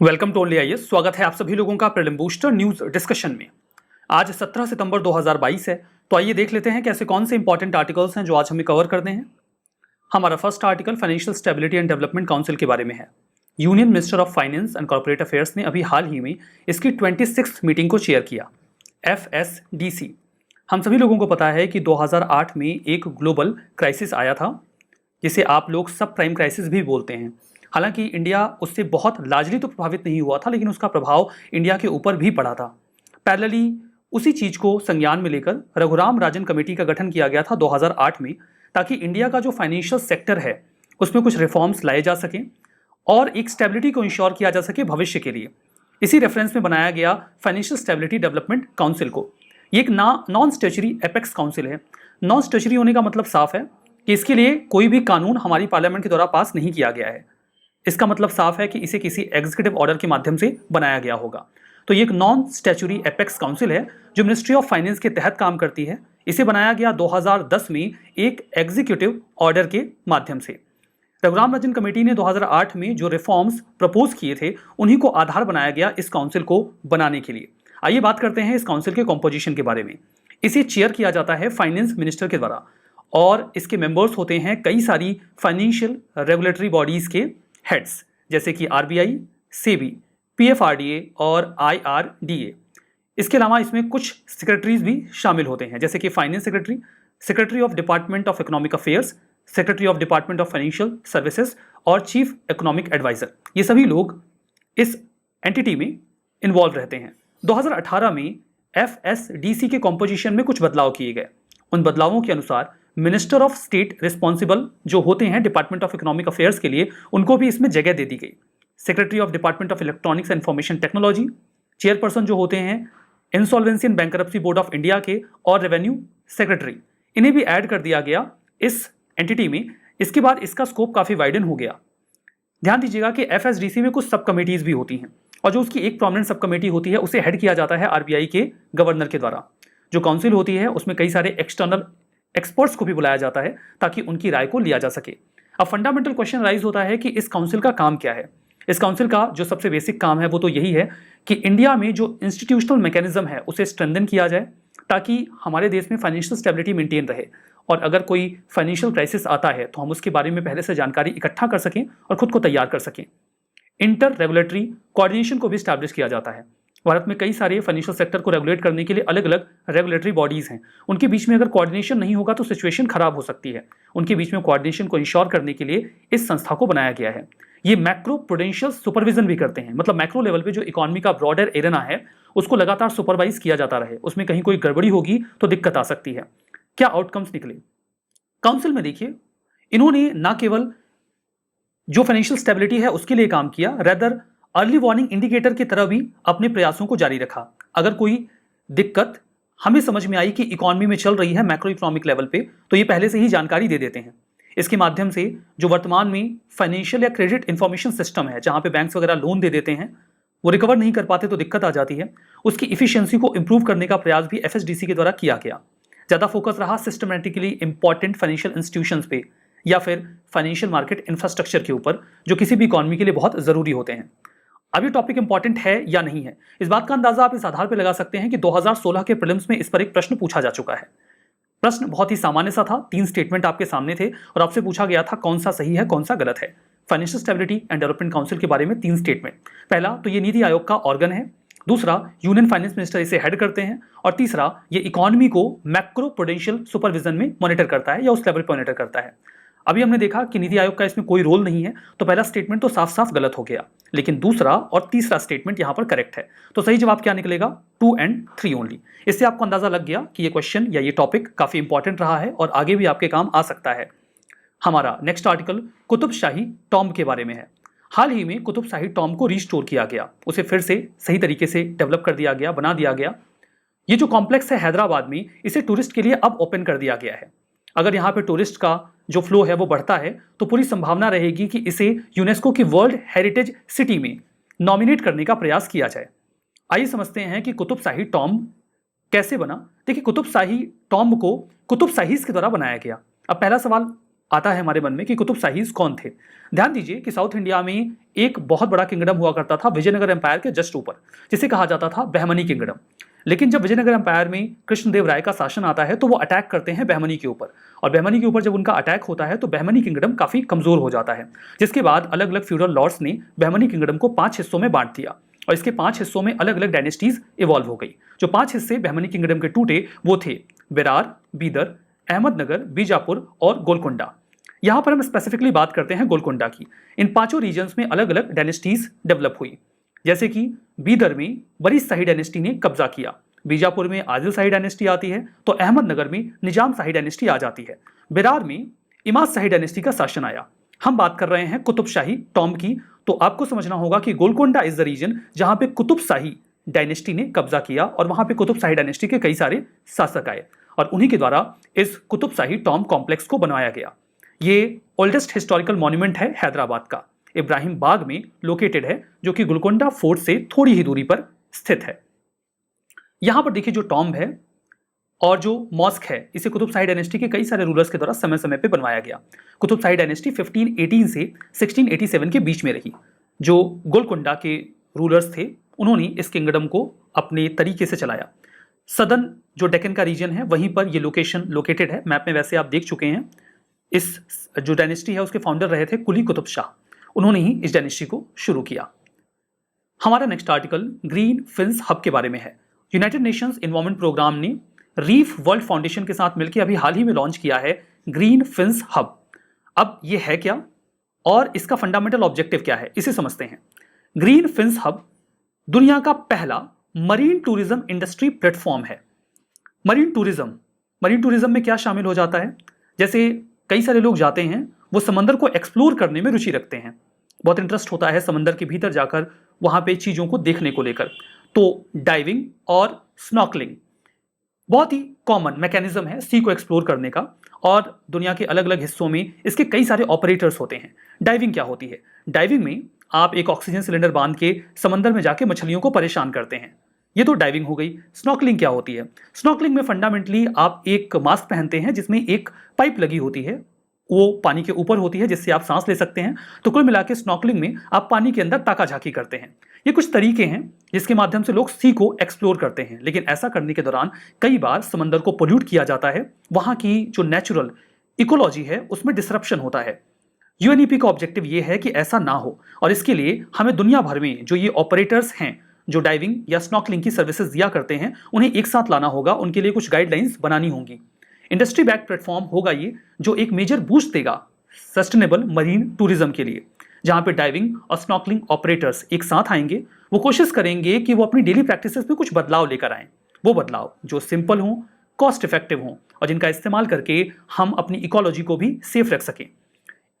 Welcome to only IAS. स्वागत है आप सभी लोगों का प्रीलिम बूस्टर न्यूज डिस्कशन में। आज 17 सितंबर 2022 है, तो आइए देख लेते हैं कि ऐसे कौन से इंपॉर्टेंट आर्टिकल्स हैं जो आज हमें कवर करने हैं। हमारा first article financial stability and development council के बारे में है। Union minister of finance and corporate affairs ने अभी हाल ही में इसकी 26th मीटिंग को चेयर किया। FSDC। हम सभी लोगों को पता है कि 2008 में एक ग्लोबल क्राइसिस आया था, जिसे आप लोग सब प्राइम क्राइसिस भी बोलते हैं। हालांकि इंडिया उससे बहुत लार्जली तो प्रभावित नहीं हुआ था, लेकिन उसका प्रभाव इंडिया के ऊपर भी पड़ा था। पैरेलली उसी चीज़ को संज्ञान में लेकर रघुराम राजन कमेटी का गठन किया गया था 2008 में, ताकि इंडिया का जो फाइनेंशियल सेक्टर है उसमें कुछ रिफॉर्म्स लाए जा सकें और एक स्टेबिलिटी को इंश्योर किया जा सके भविष्य के लिए। इसी रेफरेंस में बनाया गया फाइनेंशियल स्टेबिलिटी डेवलपमेंट काउंसिल को। ये एक नॉन स्टैच्यूटरी एपेक्स काउंसिल है। नॉन स्टैच्यूटरी होने का मतलब साफ है कि इसके लिए कोई भी कानून हमारी पार्लियामेंट के द्वारा पास नहीं किया गया है। इसका मतलब साफ है कि इसे किसी एग्जीक्यूटिव ऑर्डर के माध्यम से बनाया गया होगा। तो ये एक नॉन स्टैच्यूटरी एपेक्स काउंसिल है जो मिनिस्ट्री ऑफ फाइनेंस के तहत काम करती है। इसे बनाया गया 2010 में एक एग्जीक्यूटिव ऑर्डर के माध्यम से। रघुराम राजन कमेटी ने 2008 में जो रिफॉर्म्स प्रपोज किए थे उन्हीं को आधार बनाया गया इस काउंसिल को बनाने के लिए। आइए बात करते हैं इस काउंसिल के कॉम्पोजिशन के बारे में। इसे चेयर किया जाता है फाइनेंस मिनिस्टर के द्वारा और इसके मेंबर्स होते हैं कई सारी फाइनेंशियल रेगुलेटरी बॉडीज के हेड्स, जैसे कि RBI, SEBI, PFRDA और IRDA। इसके अलावा इसमें कुछ सेक्रेटरीज भी शामिल होते हैं, जैसे कि finance secretary, secretary of department of economic affairs, secretary of department of financial services और चीफ इकोनॉमिक एडवाइजर। ये सभी लोग इस एंटिटी में इन्वॉल्व रहते हैं। 2018 में FSDC के कॉम्पोजिशन में कुछ बदलाव किए गए। उन बदलावों के अनुसार मिनिस्टर ऑफ स्टेट रिस्पॉन्सिबल जो होते हैं डिपार्टमेंट ऑफ इकोनॉमिक अफेयर्स के लिए, उनको भी इसमें जगह दे दी गई। Secretary of department of electronics and information technology, chairperson जो होते हैं insolvency and bankruptcy board of India के, और रेवेन्यू सेक्रेटरी, इन्हें भी ऐड कर दिया गया इस एंटिटी में। इसके बाद इसका स्कोप काफ़ी वाइडन हो गया। ध्यान दीजिएगा कि FSDC में कुछ सब कमेटीज भी होती हैं और जो उसकी एक प्रोमिनेंट सब कमेटी होती है उसे हेड किया जाता है RBI के गवर्नर के द्वारा। जो काउंसिल होती है उसमें कई सारे एक्सटर्नल एक्सपर्ट्स को भी बुलाया जाता है ताकि उनकी राय को लिया जा सके। अब फंडामेंटल क्वेश्चन राइज होता है कि इस काउंसिल का काम क्या है। इस काउंसिल का जो सबसे बेसिक काम है वो तो यही है कि इंडिया में जो इंस्टीट्यूशनल मैकेनिज्म है उसे स्ट्रेंथन किया जाए, ताकि हमारे देश में फाइनेंशियल स्टेबिलिटी मेंटेन रहे और अगर कोई फाइनेंशियल क्राइसिस आता है तो हम उसके बारे में पहले से जानकारी इकट्ठा कर सकें और खुद को तैयार कर सकें। इंटर रेगुलेटरी कोऑर्डिनेशन को भी स्टैब्लिश किया जाता है। भारत में कई सारे फाइनेंशियल सेक्टर को रेगुलेट करने के लिए अलग अलग रेगुलेटरी बॉडीज हैं। उनके बीच में अगर कोऑर्डिनेशन नहीं होगा तो सिचुएशन खराब हो सकती है। उनके बीच में कोऑर्डिनेशन को इंश्योर करने के लिए इस संस्था को बनाया गया है। ये मैक्रो प्रूडेंशियल सुपरविजन भी करते हैं, मतलब मैक्रो लेवल पे जो इकोनॉमी का ब्रॉडर एरिया है उसको लगातार सुपरवाइज किया जाता रहे, उसमें कहीं कोई गड़बड़ी होगी तो दिक्कत आ सकती है। क्या आउटकम्स निकले काउंसिल में? देखिए, इन्होंने ना केवल जो फाइनेंशियल स्टेबिलिटी है उसके लिए काम किया, रेदर अर्ली वार्निंग इंडिकेटर की तरह भी अपने प्रयासों को जारी रखा। अगर कोई दिक्कत हमें समझ में आई कि इकोनॉमी में चल रही है मैक्रो इकोनॉमिक लेवल पे, तो ये पहले से ही जानकारी दे देते हैं। इसके माध्यम से जो वर्तमान में फाइनेंशियल या क्रेडिट इंफॉर्मेशन सिस्टम है, जहां पे बैंक्स वगैरह लोन दे देते हैं, वो रिकवर नहीं कर पाते तो दिक्कत आ जाती है। उसकी इफिशियंसी को इंप्रूव करने का प्रयास भी FSDC के द्वारा किया गया। ज़्यादा फोकस रहा सिस्टमेटिकली इंपॉर्टेंट फाइनेंशियल इंस्टीट्यूशंस पे या फिर फाइनेंशियल मार्केट इंफ्रास्ट्रक्चर के ऊपर, जो किसी भी इकोनॉमी के लिए बहुत ज़रूरी होते हैं। अब ये टॉपिक इंपॉर्टेंट है या नहीं है, इस बात का अंदाजा आप इस आधार पर लगा सकते हैं कि 2016 के प्रीलिम्स में इस पर एक प्रश्न पूछा जा चुका है। प्रश्न बहुत ही सामान्य सा था, 3 स्टेटमेंट आपके सामने थे और आपसे पूछा गया था कौन सा सही है कौन सा गलत है। Financial stability and development council के बारे में 3 स्टेटमेंट। पहला तो ये नीति आयोग का ऑर्गन है, दूसरा यूनियन फाइनेंस मिनिस्टर इसे हेड करते हैं, और तीसरा ये इकोनॉमी को मैक्रो प्रूडेंशियल सुपरविजन में मॉनिटर करता है या उस लेवल पर मॉनिटर करता है। अभी हमने देखा कि नीति आयोग का इसमें कोई रोल नहीं है, तो पहला स्टेटमेंट तो साफ साफ गलत हो गया, लेकिन दूसरा और तीसरा स्टेटमेंट यहां पर करेक्ट है। तो सही जवाब क्या निकलेगा? 2 and 3 ओनली। इससे आपको अंदाजा लग गया कि ये क्वेश्चन या ये टॉपिक काफी इंपॉर्टेंट रहा है और आगे भी आपके काम आ सकता है। हमारा नेक्स्ट आर्टिकल कुतुबशाही टॉम्ब के बारे में है। हाल ही में कुतुबशाही टॉम्ब को रिस्टोर किया गया, उसे फिर से सही तरीके से डेवलप कर दिया गया, बना दिया गया। ये जो कॉम्प्लेक्स है हैदराबाद में, इसे टूरिस्ट के लिए अब ओपन कर दिया गया है। अगर यहाँ पे टूरिस्ट का जो फ्लो है वो बढ़ता है तो पूरी संभावना रहेगी कि इसे यूनेस्को की वर्ल्ड हेरिटेज सिटी में नॉमिनेट करने का प्रयास किया जाए। आइए समझते हैं कि कुतुबशाही टॉम्ब कैसे बना। देखिए, कुतुबशाही टॉम्ब को कुतुब शाहीज के द्वारा बनाया गया। अब पहला सवाल आता है हमारे मन में कि कुतुब शाहीज कौन थे। ध्यान दीजिए कि साउथ इंडिया में एक बहुत बड़ा किंगडम हुआ करता था विजयनगर एम्पायर के जस्ट ऊपर, जिसे कहा जाता था बहमनी किंगडम। लेकिन जब विजयनगर एम्पायर में कृष्णदेव राय का शासन आता है तो वो अटैक करते हैं बहमनी के ऊपर, और बहमनी के ऊपर जब उनका अटैक होता है तो बहमनी किंगडम काफी कमजोर हो जाता है, जिसके बाद अलग अलग फ्यूडल लॉर्ड्स ने बहमनी किंगडम को 5 हिस्सों में बांट दिया और इसके 5 हिस्सों में अलग अलग डायनेस्टीज इवॉल्व हो गई। जो 5 हिस्से बहमनी किंगडम के टूटे वो थे बेरार, बीदर, अहमदनगर, बीजापुर और गोलकुंडा। यहां पर हम स्पेसिफिकली बात करते हैं गोलकुंडा की। इन पांचों रीजन्स में अलग अलग डायनेस्टीज डेवलप हुई, जैसे कि बीदर में वरिश शाही डायनेस्टी ने कब्जा किया, बीजापुर में आदिल शाही डायनेस्टी आती है, तो अहमदनगर में निजाम शाही डायनेस्टी आ जाती है, बेरार में इमाद शाही डायनेस्टी का शासन आया। हम बात कर रहे हैं कुतुब शाही टॉम की, तो आपको समझना होगा कि गोलकुंडा इज द रीजन जहां पे कुतुब शाही डायनेस्टी ने कब्जा किया और वहां पे कुतुब शाही डायनेस्टी के कई सारे शासक आए और उन्हीं के द्वारा इस कुतुब शाही टॉम कॉम्प्लेक्स को बनवाया गया। ये ओल्डेस्ट हिस्टोरिकल मॉन्यूमेंट है हैदराबाद का, इब्राहिम बाग में लोकेटेड है, जो कि गोलकुंडा फोर्ट से थोड़ी ही दूरी पर स्थित है। यहां पर देखिए जो टॉम्ब है और जो मॉस्क है, इसे कुतुब शाही डायनेस्टी के कई सारे रूलर्स के द्वारा समय समय पे बनवाया गया। कुतुब शाही डायनेस्टी 1518 से 1687 के बीच में रही। जो गोलकुंडा के रूलर्स थे उन्होंने इस किंगडम को अपने तरीके से चलाया। सदर्न जो डेक्कन का रीजन है वहीं पर ये लोकेशन लोकेटेड है, मैप में वैसे आप देख चुके हैं। इस जो डायनेस्टी है उसके फाउंडर रहे थे कुली कुतुब शाह, उन्होंने ही इस डायनेस्टी को शुरू किया। हमारा next article green fins hub के बारे में है। यूनाइटेड नेशंस एनवायरनमेंट प्रोग्राम ने रीफ वर्ल्ड फाउंडेशन के साथ मिलकर अभी हाल ही में लॉन्च किया है ग्रीन फिन्स हब। अब ये है क्या और इसका फंडामेंटल ऑब्जेक्टिव क्या है, इसे समझते हैं। ग्रीन फिन्स हब दुनिया का पहला मरीन टूरिज्म इंडस्ट्री प्लेटफॉर्म है। मरीन टूरिज्म में क्या शामिल हो जाता है? जैसे कई सारे लोग जाते हैं, वो समंदर को एक्सप्लोर करने में रुचि रखते हैं, बहुत इंटरेस्ट होता है समंदर के भीतर जाकर वहां पे चीजों को देखने को लेकर। तो डाइविंग और स्नॉर्कलिंग बहुत ही कॉमन मैकेनिज्म है सी को एक्सप्लोर करने का, और दुनिया के अलग अलग हिस्सों में इसके कई सारे ऑपरेटर्स होते हैं। डाइविंग क्या होती है? डाइविंग में आप एक ऑक्सीजन सिलेंडर बांध के समंदर में जाके मछलियों को परेशान करते हैं, ये तो डाइविंग हो गई। स्नॉर्कलिंग क्या होती है? स्नॉर्कलिंग में फंडामेंटली आप एक मास्क पहनते हैं जिसमें एक पाइप लगी होती है, वो पानी के ऊपर होती है जिससे आप सांस ले सकते हैं। तो कुल मिला के स्नॉर्कलिंग में आप पानी के अंदर ताका झाकी करते हैं। ये कुछ तरीके हैं जिसके माध्यम से लोग सी को एक्सप्लोर करते हैं, लेकिन ऐसा करने के दौरान कई बार समंदर को पोल्यूट किया जाता है, वहां की जो नेचुरल इकोलॉजी है उसमें डिसरप्शन होता है। यूएनईपी का ऑब्जेक्टिव ये है कि ऐसा ना हो, और इसके लिए हमें दुनिया भर में जो ये ऑपरेटर्स हैं जो डाइविंग या स्नॉर्कलिंग की सर्विसेज दिया करते हैं उन्हें एक साथ लाना होगा, उनके लिए कुछ गाइडलाइंस बनानी होंगी। इंडस्ट्री बैक प्लेटफॉर्म होगा ये, जो एक मेजर बूस्ट देगा सस्टेनेबल मरीन टूरिज्म के लिए, जहां पे डाइविंग और स्नॉर्कलिंग ऑपरेटर्स एक साथ आएंगे। वो कोशिश करेंगे कि वो अपनी डेली प्रैक्टिसेस में कुछ बदलाव लेकर आएं, वो बदलाव जो सिंपल हों, कॉस्ट इफेक्टिव हों और जिनका इस्तेमाल करके हम अपनी इकोलॉजी को भी सेफ रख सकें।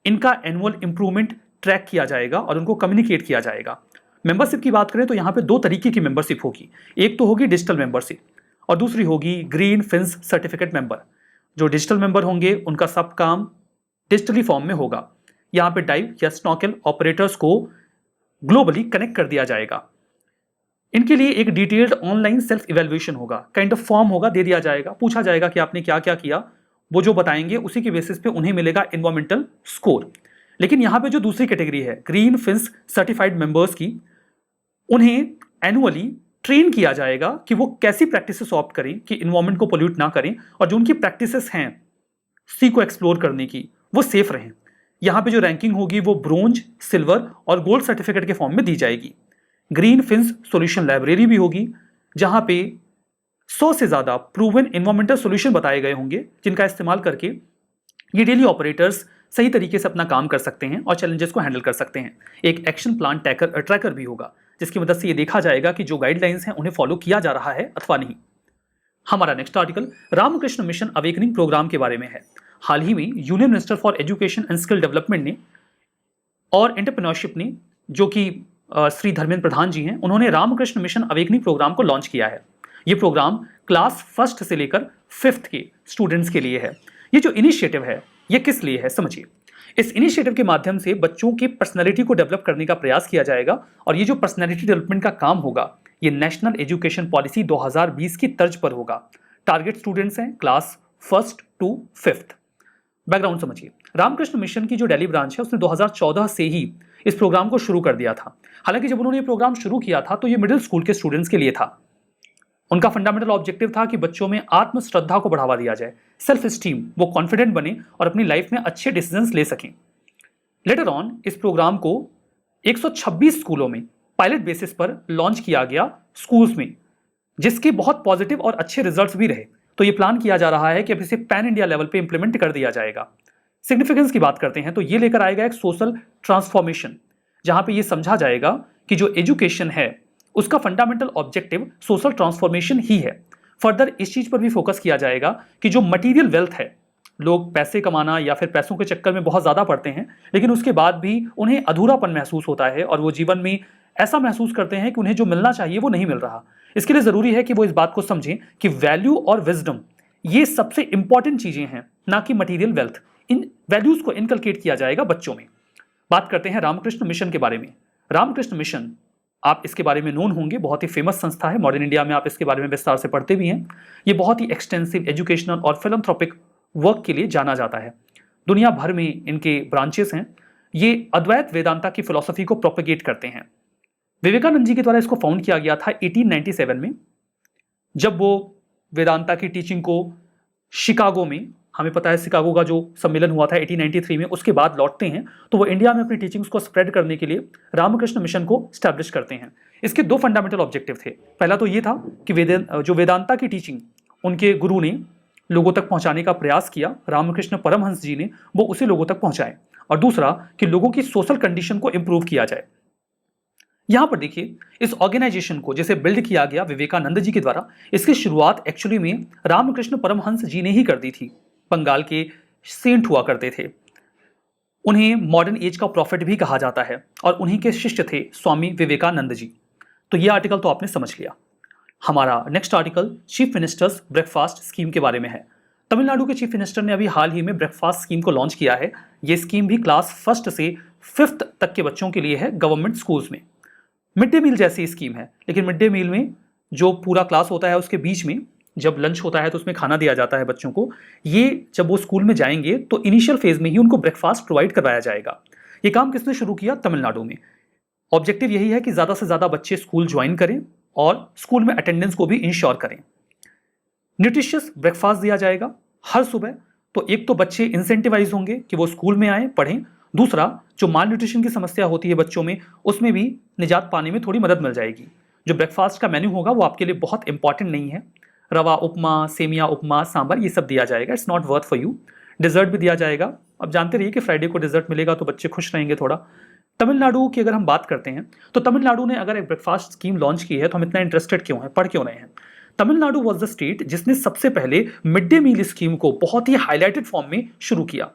इनका एनुअल इंप्रूवमेंट ट्रैक किया जाएगा और उनको कम्युनिकेट किया जाएगा। मेंबरशिप की बात करें तो यहाँ पे 2 तरीके की मेंबरशिप होगी। एक तो होगी डिजिटल मेंबरशिप और दूसरी होगी ग्रीन फिन्स सर्टिफिकेट मेंबर। जो डिजिटल मेंबर होंगे उनका सब काम डिजिटली फॉर्म में होगा। यहाँ पे डाइव या स्नॉर्कल ऑपरेटर्स को ग्लोबली कनेक्ट कर दिया जाएगा। इनके लिए एक डिटेल्ड ऑनलाइन सेल्फ इवैल्यूएशन होगा, काइंड ऑफ फॉर्म होगा, दे दिया जाएगा, पूछा जाएगा कि आपने क्या क्या किया, वो जो बताएंगे उसी के बेसिस पे उन्हें मिलेगा एनवायरमेंटल स्कोर। लेकिन यहाँ पे जो दूसरी कैटेगरी है ग्रीन फिन्स सर्टिफाइड मेंबर्स की, उन्हें एनुअली ट्रेन किया जाएगा कि वो कैसी प्रैक्टिसेस ऑप्ट करें कि इन्वायरमेंट को पोल्यूट ना करें, और जो उनकी प्रैक्टिसेस हैं सी को एक्सप्लोर करने की वो सेफ रहें। यहाँ पे जो रैंकिंग होगी वो ब्रोंज, सिल्वर और गोल्ड सर्टिफिकेट के फॉर्म में दी जाएगी। ग्रीन फिन्स सॉल्यूशन लाइब्रेरी भी होगी, जहां पे 100 से ज्यादा प्रूवन एनवायरमेंटल सॉल्यूशन बताए गए होंगे, जिनका इस्तेमाल करके ये डेली ऑपरेटर्स सही तरीके से अपना काम कर सकते हैं और चैलेंजेस को हैंडल कर सकते हैं। एक एक्शन प्लान ट्रैकर भी होगा, जिसकी मदद से ये देखा जाएगा कि जो गाइडलाइंस हैं उन्हें फॉलो किया जा रहा है अथवा नहीं। हमारा next article Ramakrishna mission awakening programme के बारे में है। हाल ही में union minister for education and skill development ने और एंटरप्रेन्योरशिप ने, जो कि श्री धर्मेंद्र प्रधान जी हैं, उन्होंने रामकृष्ण मिशन अवेकनिंग प्रोग्राम को लॉन्च किया है। ये प्रोग्राम क्लास 1 से लेकर 5th के स्टूडेंट्स के लिए है। ये जो इनिशिएटिव है ये किस लिए है समझिए। इस इनिशिएटिव के माध्यम से बच्चों की पर्सनैलिटी को डेवलप करने का प्रयास किया जाएगा, और ये जो पर्सनैलिटी डेवलपमेंट का काम होगा ये नेशनल एजुकेशन पॉलिसी 2020 की तर्ज पर होगा। टारगेट स्टूडेंट्स हैं क्लास 1 to 5th। बैकग्राउंड समझिए। रामकृष्ण मिशन की जो दिल्ली ब्रांच है उसने 2014 से ही इस प्रोग्राम को शुरू कर दिया था। हालांकि जब उन्होंने ये प्रोग्राम शुरू किया था तो ये मिडिल स्कूल के स्टूडेंट्स के लिए था। उनका फंडामेंटल ऑब्जेक्टिव था कि बच्चों में आत्मश्रद्धा को बढ़ावा दिया जाए, सेल्फ स्टीम, वो कॉन्फिडेंट बने और अपनी लाइफ में अच्छे डिसीजंस ले सकें। लेटर ऑन इस प्रोग्राम को 126 स्कूलों में पायलट बेसिस पर लॉन्च किया गया स्कूल्स में, जिसके बहुत पॉजिटिव और अच्छे रिजल्ट्स भी रहे। तो ये प्लान किया जा रहा है कि अब इसे पैन इंडिया लेवल पे इंप्लीमेंट कर दिया जाएगा। सिग्निफिकेंस की बात करते हैं तो ये लेकर आएगा एक सोशल ट्रांसफॉर्मेशन, जहां पे ये समझा जाएगा कि जो एजुकेशन है उसका फंडामेंटल ऑब्जेक्टिव सोशल ट्रांसफॉर्मेशन ही है। फर्दर इस चीज पर भी फोकस किया जाएगा कि जो मटीरियल वेल्थ है, लोग पैसे कमाना या फिर पैसों के चक्कर में बहुत ज्यादा पड़ते हैं, लेकिन उसके बाद भी उन्हें अधूरापन महसूस होता है और वो जीवन में ऐसा महसूस करते हैं कि उन्हें जो मिलना चाहिए वो नहीं मिल रहा। इसके लिए जरूरी है कि वो इस बात को समझें कि वैल्यू और विजडम ये सबसे इंपॉर्टेंट चीजें हैं, ना कि मटीरियल वेल्थ। इन वैल्यूज को इनकलकेट किया जाएगा बच्चों में। बात करते हैं रामकृष्ण मिशन के बारे में। रामकृष्ण मिशन, आप इसके बारे में नोन होंगे, बहुत ही फेमस संस्था है। मॉडर्न इंडिया में आप इसके बारे में विस्तार से पढ़ते भी हैं। ये बहुत ही एक्सटेंसिव एजुकेशनल और फिलैंथ्रोपिक वर्क के लिए जाना जाता है। दुनिया भर में इनके ब्रांचेस हैं। ये अद्वैत वेदांता की फिलॉसफी को प्रोपेगेट करते हैं। विवेकानंद जी के द्वारा इसको फाउंड किया गया था 1897 में, जब वो वेदांता की टीचिंग को शिकागो में, हमें पता है शिकागो का जो सम्मेलन हुआ था 1893 में, उसके बाद लौटते हैं तो वो इंडिया में अपनी टीचिंग्स को स्प्रेड करने के लिए रामकृष्ण मिशन को स्टैब्लिश करते हैं। इसके दो फंडामेंटल ऑब्जेक्टिव थे। पहला तो ये था कि जो वेदांता की टीचिंग उनके गुरु ने लोगों तक पहुंचाने का प्रयास किया, रामकृष्ण परमहंस जी ने, वो उसे लोगों तक पहुंचाए। और दूसरा कि लोगों की सोशल कंडीशन को इंप्रूव किया जाए। यहां पर देखिए, इस ऑर्गेनाइजेशन को जैसे बिल्ड किया गया विवेकानंद जी के द्वारा, इसकी शुरुआत एक्चुअली में रामकृष्ण परमहंस जी ने ही कर दी थी। बंगाल के सेंट हुआ करते थे। उन्हें मॉडर्न एज का प्रॉफिट भी कहा जाता है और उन्हीं के शिष्य थे स्वामी विवेकानंद जी। तो यह आर्टिकल तो आपने समझ लिया। हमारा next article chief ministers breakfast scheme के बारे में है। तमिलनाडु के चीफ मिनिस्टर ने अभी हाल ही में ब्रेकफास्ट स्कीम को लॉन्च किया है। यह स्कीम भी क्लास 1 से 5th तक के बच्चों के लिए है गवर्नमेंट स्कूल्स में। मिड डे मील जैसी स्कीम है, लेकिन मिड डे मील में जो पूरा क्लास होता है उसके बीच में जब लंच होता है तो उसमें खाना दिया जाता है बच्चों को। ये जब वो स्कूल में जाएंगे तो इनिशियल फेज में ही उनको ब्रेकफास्ट प्रोवाइड करवाया जाएगा। ये काम किसने शुरू किया? तमिलनाडु में। ऑब्जेक्टिव यही है कि ज़्यादा से ज़्यादा बच्चे स्कूल ज्वाइन करें और स्कूल में अटेंडेंस को भी इंश्योर करें। न्यूट्रिशियस ब्रेकफास्ट दिया जाएगा हर सुबह। तो एक तो बच्चे इंसेंटिवाइज होंगे कि वो स्कूल में आए, पढ़ें। दूसरा, जो माल न्यूट्रिशन की समस्या होती है बच्चों में, उसमें भी निजात पाने में थोड़ी मदद मिल जाएगी। जो ब्रेकफास्ट का मेन्यू होगा वो आपके लिए बहुत इंपॉर्टेंट नहीं है। रवा उपमा, सेमिया उपमा, सांभर, ये सब दिया जाएगा। It's not worth for you. Dessert भी दिया जाएगा। अब जानते रहिए कि फ्राइडे को डिजर्ट मिलेगा तो बच्चे खुश रहेंगे थोड़ा। तमिलनाडु की अगर हम बात करते हैं तो तमिलनाडु ने अगर एक ब्रेकफास्ट स्कीम लॉन्च की है तो हम इतना इंटरेस्टेड क्यों हैं, पढ़ क्यों रहे हैं? तमिलनाडु वॉज द स्टेट जिसने सबसे पहले मिड डे मील स्कीम को बहुत ही हाईलाइटेड फॉर्म में शुरू किया।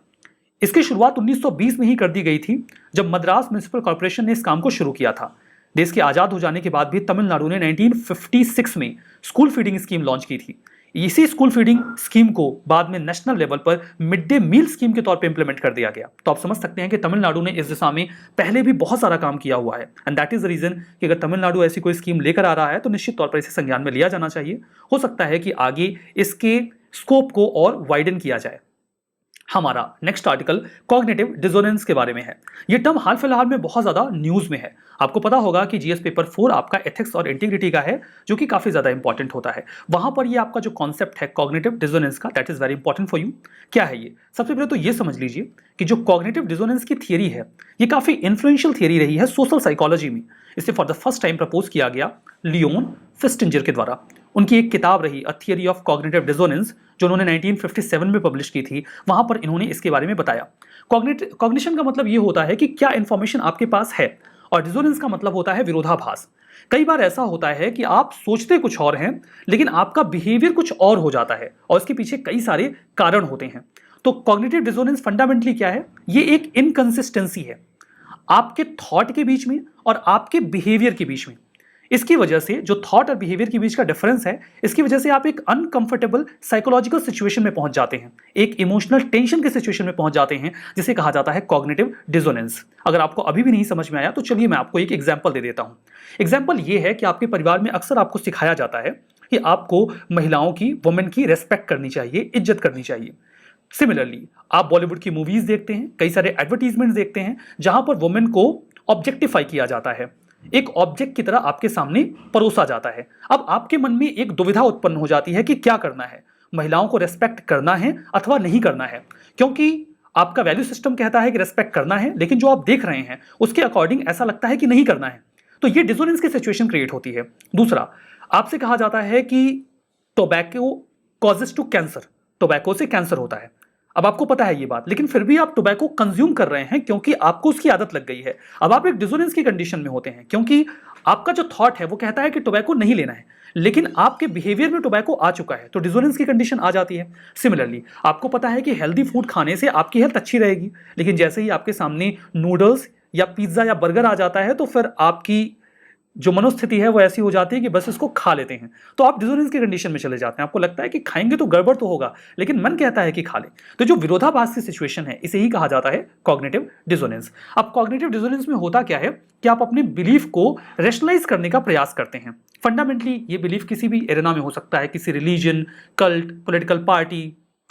इसकी शुरुआत 1920 में ही कर दी गई थी, जब मद्रास म्युनिसिपल कॉर्पोरेशन ने इस काम को शुरू किया था। देश के आज़ाद हो जाने के बाद भी तमिलनाडु ने 1956 में स्कूल फीडिंग स्कीम लॉन्च की थी। इसी स्कूल फीडिंग स्कीम को बाद में नेशनल लेवल पर मिड डे मील स्कीम के तौर पे इंप्लीमेंट कर दिया गया। तो आप समझ सकते हैं कि तमिलनाडु ने इस दिशा में पहले भी बहुत सारा काम किया हुआ है। And that is the reason कि अगर तमिलनाडु ऐसी कोई स्कीम लेकर आ रहा है तो निश्चित तौर पर इसे संज्ञान में लिया जाना चाहिए। हो सकता है कि आगे इसके स्कोप को और वाइडन किया जाए। हमारा नेक्स्ट आर्टिकल कॉग्निटिव डिसोनेंस के बारे में है। यह टर्म हाल फिलहाल में बहुत ज्यादा न्यूज में है। आपको पता होगा कि जीएस पेपर 4 आपका एथिक्स और इंटीग्रिटी का है, जो कि काफी ज्यादा इंपॉर्टेंट होता है। वहां पर ये आपका जो कॉन्सेप्ट है कॉग्निटिव डिसोनेंस का, that is very important for you. क्या है ये? सबसे पहले तो ये समझ लीजिए कि जो कॉग्निटिव डिसोनेंस की थियरी है, ये काफी इन्फ्लुएंशियल थियरी रही है सोशल साइकोलॉजी में। इसे for the first time propose किया गया लियोन फिस्टिंजर के द्वारा। उनकी एक किताब रही a theory of cognitive dissonance, जो उन्होंने 1957 में पब्लिश की थी। वहां पर इन्होंने इसके बारे में बताया। कॉग्निशन का मतलब ये होता है कि क्या इंफॉर्मेशन आपके पास है, और डिसोनेंस का मतलब होता है विरोधाभास। कई बार ऐसा होता है कि आप सोचते कुछ और हैं लेकिन आपका बिहेवियर कुछ और हो जाता है, और इसके पीछे कई सारे कारण होते हैं। तो कॉग्निटिव डिसोनेंस फंडामेंटली क्या है? ये एक इनकंसिस्टेंसी है आपके थॉट के बीच में और आपके बिहेवियर के बीच में। इसकी वजह से जो थॉट और बिहेवियर के बीच का डिफरेंस है, इसकी वजह से आप एक अनकंफर्टेबल साइकोलॉजिकल सिचुएशन में पहुंच जाते हैं, एक इमोशनल टेंशन के सिचुएशन में पहुंच जाते हैं, जिसे कहा जाता है कॉग्निटिव डिसोनेंस। अगर आपको अभी भी नहीं समझ में आया तो चलिए मैं आपको एक एग्जांपल दे देता हूं। एग्जांपल ये है कि आपके परिवार में अक्सर आपको सिखाया जाता है कि आपको महिलाओं की, वुमेन की रेस्पेक्ट करनी चाहिए, इज्जत करनी चाहिए। सिमिलरली आप बॉलीवुड की मूवीज देखते हैं, कई सारे एडवर्टीजमेंट देखते हैं जहां पर वुमेन को ऑब्जेक्टिफाई किया जाता है, एक ऑब्जेक्ट की तरह आपके सामने परोसा जाता है। अब आपके मन में एक दुविधा उत्पन्न हो जाती है कि क्या करना है, महिलाओं को रेस्पेक्ट करना है अथवा नहीं करना है, क्योंकि आपका वैल्यू सिस्टम कहता है कि रेस्पेक्ट करना है, लेकिन जो आप देख रहे हैं उसके अकॉर्डिंग ऐसा लगता है कि नहीं करना है। तो ये डिसोनेंस की सिचुएशन क्रिएट होती है। दूसरा, आपसे कहा जाता है कि tobacco causes to cancer, tobacco से कैंसर होता है। अब आपको पता है ये बात, लेकिन फिर भी आप टोबैको कंज्यूम कर रहे हैं क्योंकि आपको उसकी आदत लग गई है। अब आप एक डिसोनेंस की कंडीशन में होते हैं क्योंकि आपका जो थॉट है वो कहता है कि टोबैको नहीं लेना है, लेकिन आपके बिहेवियर में टोबैको आ चुका है, तो डिसोनेंस की कंडीशन आ जाती है। सिमिलरली आपको पता है कि हेल्दी फूड खाने से आपकी हेल्थ अच्छी रहेगी, लेकिन जैसे ही आपके सामने नूडल्स या पिज्जा या बर्गर आ जाता है तो फिर आपकी जो मनोस्थिति है वो ऐसी हो जाती है कि बस इसको खा लेते हैं, तो आप डिसोनेंस की कंडीशन में चले जाते हैं। आपको लगता है कि खाएंगे तो गड़बड़ तो होगा, लेकिन मन कहता है कि खा ले। तो जो विरोधाभास की सिचुएशन है इसे ही कहा जाता है कॉग्निटिव डिसोनेंस। अब कॉग्निटिव डिसोनेंस में होता क्या है कि आप अपने बिलीफ को रैशनलाइज करने का प्रयास करते हैं। फंडामेंटली ये बिलीफ किसी भी एरेना में हो सकता है, किसी रिलीजन, कल्ट, पॉलिटिकल पार्टी,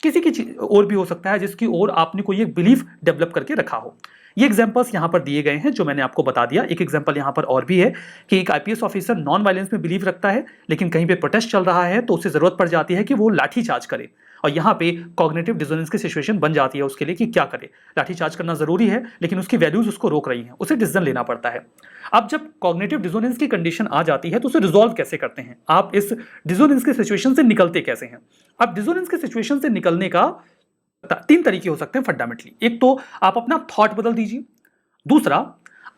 किसी की चीज और भी हो सकता है जिसकी ओर आपने कोई एक बिलीफ डेवलप करके रखा हो। ये एग्जांपल्स यहां पर दिए गए हैं जो मैंने आपको बता दिया। एक एग्जांपल यहां पर और भी है कि एक आईपीएस ऑफिसर नॉन वायलेंस में बिलीव रखता है, लेकिन कहीं पे प्रोटेस्ट चल रहा है तो उसे जरूरत पड़ जाती है कि वो लाठी चार्ज करे, और यहां पे कॉग्निटिव डिसोनेंस की सिचुएशन बन जाती है उसके लिए कि क्या करे। लाठी चार्ज करना जरूरी है लेकिन उसकी वैल्यूज उसको रोक रही हैं, उसे डिसीजन लेना पड़ता है। अब जब कॉग्निटिव डिसोनेंस की कंडीशन आ जाती है तो उसे रिजॉल्व कैसे करते हैं, आप इस डिसोनेंस की सिचुएशन से निकलते कैसे हैं। अब डिसोनेंस की सिचुएशन से निकलने का 3 तरीके हो सकते हैं फंडामेंटली। एक तो आप अपना थॉट बदल दीजिए, दूसरा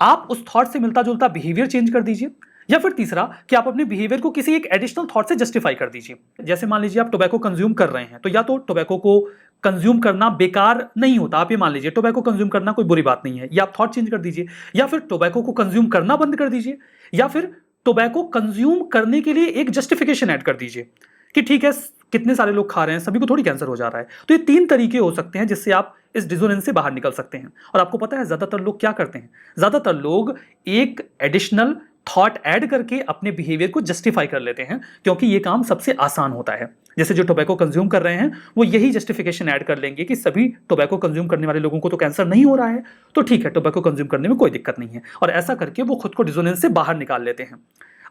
आप उस थॉट से मिलता जुलता बिहेवियर चेंज कर दीजिए, या फिर तीसरा कि आप अपने बिहेवियर को किसी एक एडिशनल थॉट से जस्टिफाई कर दीजिए। जैसे मान लीजिए आप टोबैको कंज्यूम कर रहे हैं, तो या तो टोबैको को कंज्यूम करना बेकार नहीं होता, आप ये मान लीजिए टोबैको कंज्यूम करना कोई बुरी बात नहीं है, या आप थॉट चेंज कर दीजिए, या फिर टोबैको को कंज्यूम करना बंद कर दीजिए, या फिर टोबैको कंज्यूम करने के लिए एक जस्टिफिकेशन ऐड कर दीजिए कि ठीक है कितने सारे लोग खा रहे हैं, सभी को थोड़ी कैंसर हो जा रहा है। तो ये 3 तरीके हो सकते हैं जिससे आप इस डिसोनेंस से बाहर निकल सकते हैं। और आपको पता है ज्यादातर लोग क्या करते हैं, ज्यादातर लोग एक एडिशनल थॉट ऐड करके अपने बिहेवियर को जस्टिफाई कर लेते हैं, क्योंकि ये काम सबसे आसान होता है। जैसे जो टोबैको कंज्यूम कर रहे हैं वो यही जस्टिफिकेशन ऐड कर लेंगे कि सभी टोबैको कंज्यूम करने वाले लोगों को तो कैंसर नहीं हो रहा है, तो ठीक है टोबैको कंज्यूम करने में कोई दिक्कत नहीं है, और ऐसा करके वो खुद को डिसोनेंस से बाहर निकाल लेते हैं।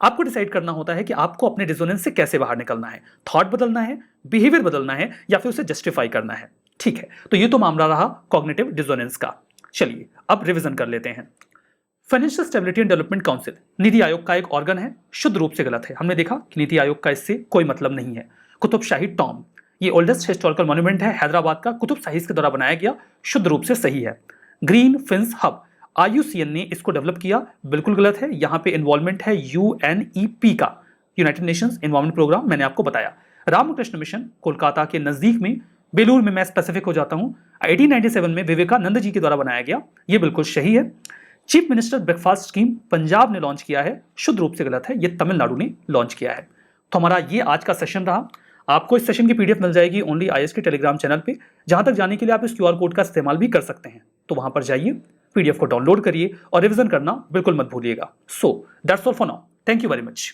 आपको डिसाइड करना होता है कि आपको अपने डिसोनेंस से कैसे बाहर निकलना है, थॉट बदलना है, बिहेवियर बदलना है, या फिर उसे जस्टिफाई करना है। ठीक है, तो ये तो मामला रहा कॉग्निटिव डिसोनेंस का। चलिए अब रिवीजन कर लेते हैं। Financial stability and development council NITI Aayog का एक ऑर्गन है, शुद्ध रूप से गलत है। हमने देखा कि नीति आयोग का इससे कोई मतलब नहीं है। कुतुब शाही टॉम, ये ओल्डेस्ट हिस्टोरिकल मॉन्यूमेंट है हैदराबाद का, कुतुब शाही के द्वारा बनाया गया, शुद्ध रूप से सही है। ग्रीन फिंस हब, IUCN ने इसको डेवलप किया, बिल्कुल गलत है। यहां पे इन्वॉल्वमेंट है UNEP का, यूनाइटेड नेशंस एनवायरमेंट प्रोग्राम, मैंने आपको बताया। रामकृष्ण मिशन कोलकाता के नजदीक में, बेलूर में मैं स्पेसिफिक हो जाता हूं, 1897 में विवेकानंद जी के द्वारा बनाया गया, ये बिल्कुल सही है। Chief minister breakfast scheme Punjab ने लॉन्च किया है, शुद्ध रूप से गलत है, ये तमिलनाडु ने लॉन्च किया है। तो हमारा ये आज का सेशन रहा। आपको इस सेशन की PDF मिल जाएगी ओनली IS के टेलीग्राम चैनल पे, जहां तक जाने के लिए आप इस QR कोड का इस्तेमाल भी कर सकते हैं। तो वहां पर जाइए, PDF को डाउनलोड करिए और रिवीजन करना बिल्कुल मत भूलिएगा। So that's all for now, thank you very much.